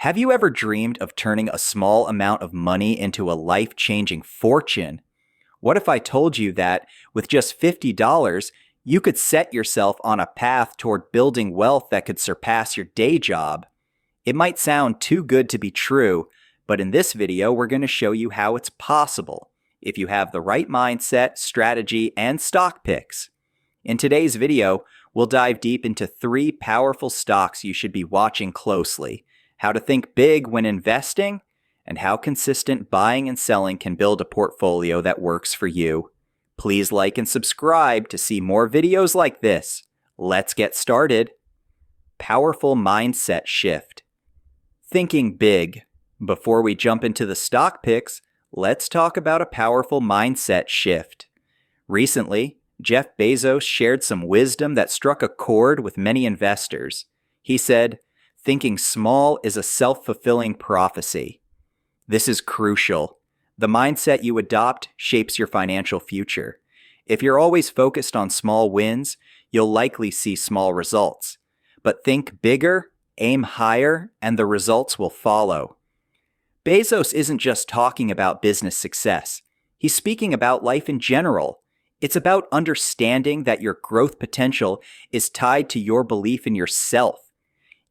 Have you ever dreamed of turning a small amount of money into a life-changing fortune? What if I told you that with just $50, you could set yourself on a path toward building wealth that could surpass your day job? It might sound too good to be true, but in this video, we're going to show you how it's possible if you have the right mindset, strategy, and stock picks. In today's video, we'll dive deep into 3 powerful stocks you should be watching closely, how to think big when investing, and how consistent buying and selling can build a portfolio that works for you. Please like and subscribe to see more videos like this. Let's get started. Powerful mindset shift. Thinking big. Before we jump into the stock picks, let's talk about a powerful mindset shift. Recently, Jeff Bezos shared some wisdom that struck a chord with many investors. He said, "Thinking small is a self-fulfilling prophecy." This is crucial. The mindset you adopt shapes your financial future. If you're always focused on small wins, you'll likely see small results. But think bigger, aim higher, and the results will follow. Bezos isn't just talking about business success. He's speaking about life in general. It's about understanding that your growth potential is tied to your belief in yourself.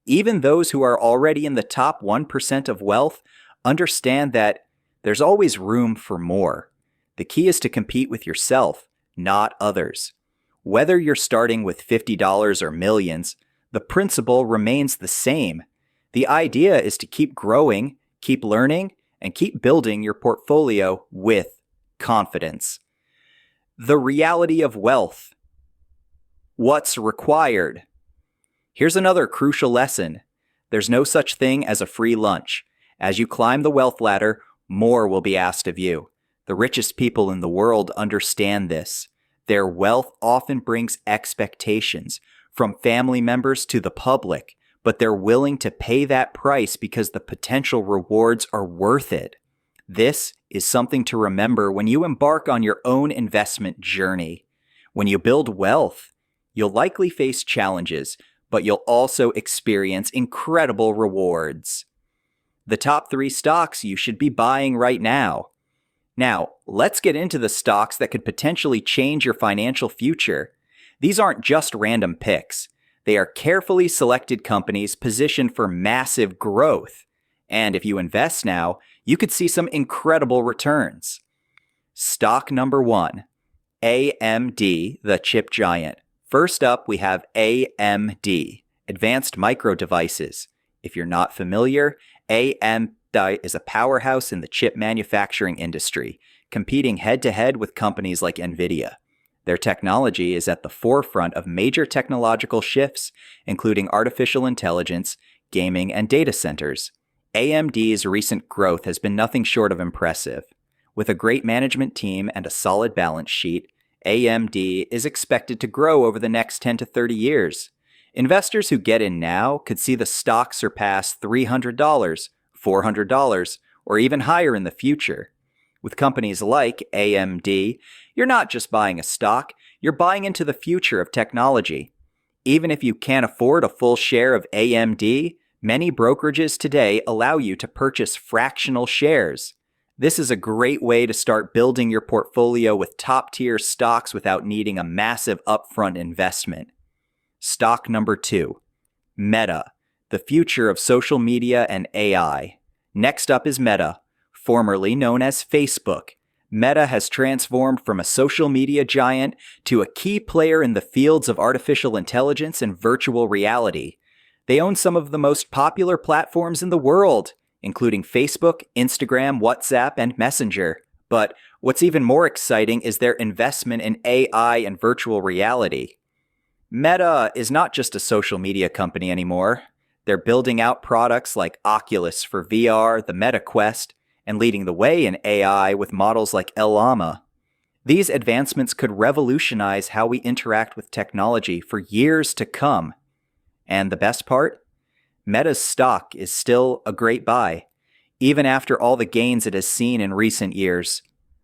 Even those who are already in the top 1% of wealth understand that there's always room for more. The key is to compete with yourself, not others. Whether you're starting with $50 or millions, the principle remains the same. The idea is to keep growing, keep learning, and keep building your portfolio with confidence. The reality of wealth. What's required? Here's another crucial lesson. There's no such thing as a free lunch. As you climb the wealth ladder, more will be asked of you. The richest people in the world understand this. Their wealth often brings expectations, from family members to the public, but they're willing to pay that price because the potential rewards are worth it. This is something to remember when you embark on your own investment journey. When you build wealth, you'll likely face challenges, but you'll also experience incredible rewards. The top 3 stocks you should be buying right now. Now, let's get into the stocks that could potentially change your financial future. These aren't just random picks. They are carefully selected companies positioned for massive growth. And if you invest now, you could see some incredible returns. Stock number 1, AMD, the chip giant. First up, we have AMD, Advanced Micro Devices. If you're not familiar, AMD is a powerhouse in the chip manufacturing industry, competing head-to-head with companies like Nvidia. Their technology is at the forefront of major technological shifts, including artificial intelligence, gaming, and data centers. AMD's recent growth has been nothing short of impressive. With a great management team and a solid balance sheet, AMD is expected to grow over the next 10 to 30 years. Investors who get in now could see the stock surpass $300, $400, or even higher in the future. With companies like AMD, you're not just buying a stock, you're buying into the future of technology. Even if you can't afford a full share of AMD, many brokerages today allow you to purchase fractional shares. This is a great way to start building your portfolio with top-tier stocks without needing a massive upfront investment. Stock number 2, Meta, the future of social media and AI. Next up is Meta, formerly known as Facebook. Meta has transformed from a social media giant to a key player in the fields of artificial intelligence and virtual reality. They own some of the most popular platforms in the world, including Facebook, Instagram, WhatsApp, and Messenger. But what's even more exciting is their investment in AI and virtual reality. Meta is not just a social media company anymore. They're building out products like Oculus for VR, the Meta Quest, and leading the way in AI with models like Llama. These advancements could revolutionize how we interact with technology for years to come. And the best part? Meta's stock is still a great buy, even after all the gains it has seen in recent years.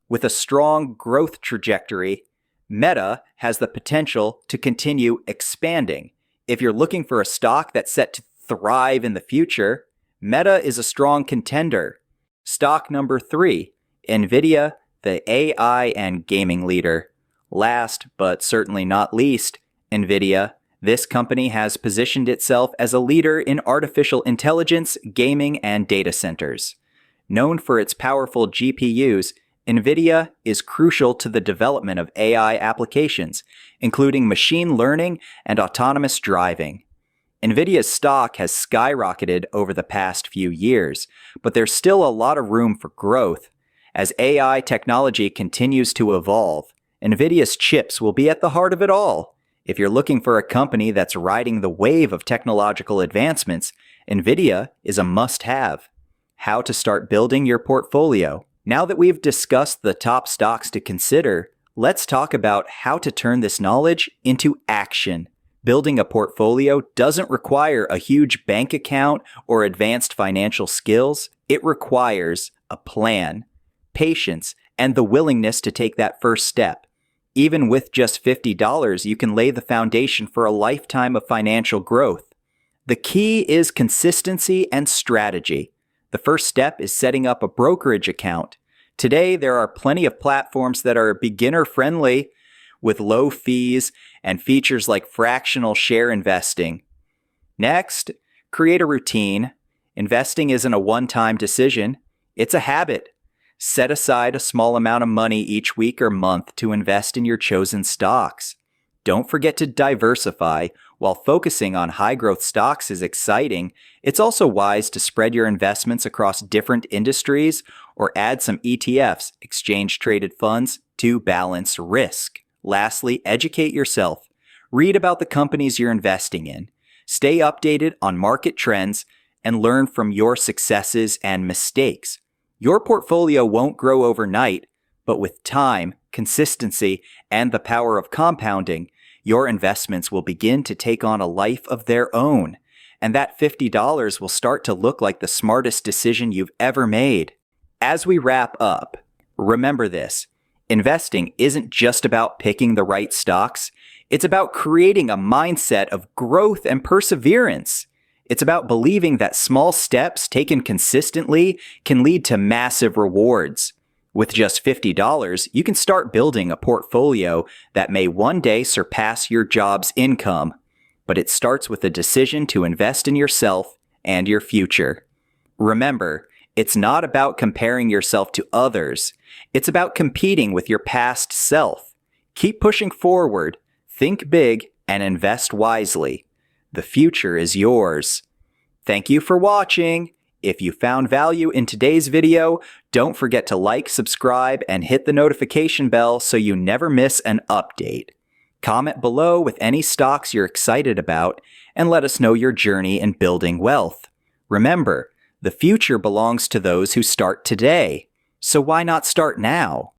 With a strong growth trajectory, Meta has the potential to continue expanding. If you're looking for a stock that's set to thrive in the future, Meta is a strong contender. Stock number 3, Nvidia, the AI and gaming leader. Last, but certainly not least, Nvidia. This company has positioned itself as a leader in artificial intelligence, gaming, and data centers. Known for its powerful GPUs, Nvidia is crucial to the development of AI applications, including machine learning and autonomous driving. Nvidia's stock has skyrocketed over the past few years, but there's still a lot of room for growth. As AI technology continues to evolve, Nvidia's chips will be at the heart of it all. If you're looking for a company that's riding the wave of technological advancements, Nvidia is a must-have. How to start building your portfolio. Now that we've discussed the top stocks to consider, let's talk about how to turn this knowledge into action. Building a portfolio doesn't require a huge bank account or advanced financial skills. It requires a plan, patience, and the willingness to take that first step. Even with just $50, you can lay the foundation for a lifetime of financial growth. The key is consistency and strategy. The first step is setting up a brokerage account. Today, there are plenty of platforms that are beginner-friendly with low fees and features like fractional share investing. Next, create a routine. Investing isn't a one-time decision. It's a habit. Set aside a small amount of money each week or month to invest in your chosen stocks. Don't forget to diversify. While focusing on high-growth stocks is exciting, it's also wise to spread your investments across different industries or add some ETFs, exchange-traded funds, to balance risk. Lastly, educate yourself. Read about the companies you're investing in. Stay updated on market trends and learn from your successes and mistakes. Your portfolio won't grow overnight, but with time, consistency, and the power of compounding, your investments will begin to take on a life of their own, and that $50 will start to look like the smartest decision you've ever made. As we wrap up, remember this: investing isn't just about picking the right stocks. It's about creating a mindset of growth and perseverance. It's about believing that small steps taken consistently can lead to massive rewards. With just $50, you can start building a portfolio that may one day surpass your job's income. But it starts with a decision to invest in yourself and your future. Remember, it's not about comparing yourself to others. It's about competing with your past self. Keep pushing forward, think big, and invest wisely. The future is yours. Thank you for watching. If you found value in today's video, don't forget to like, subscribe, and hit the notification bell so you never miss an update. Comment below with any stocks you're excited about and let us know your journey in building wealth. Remember, the future belongs to those who start today. So why not start now?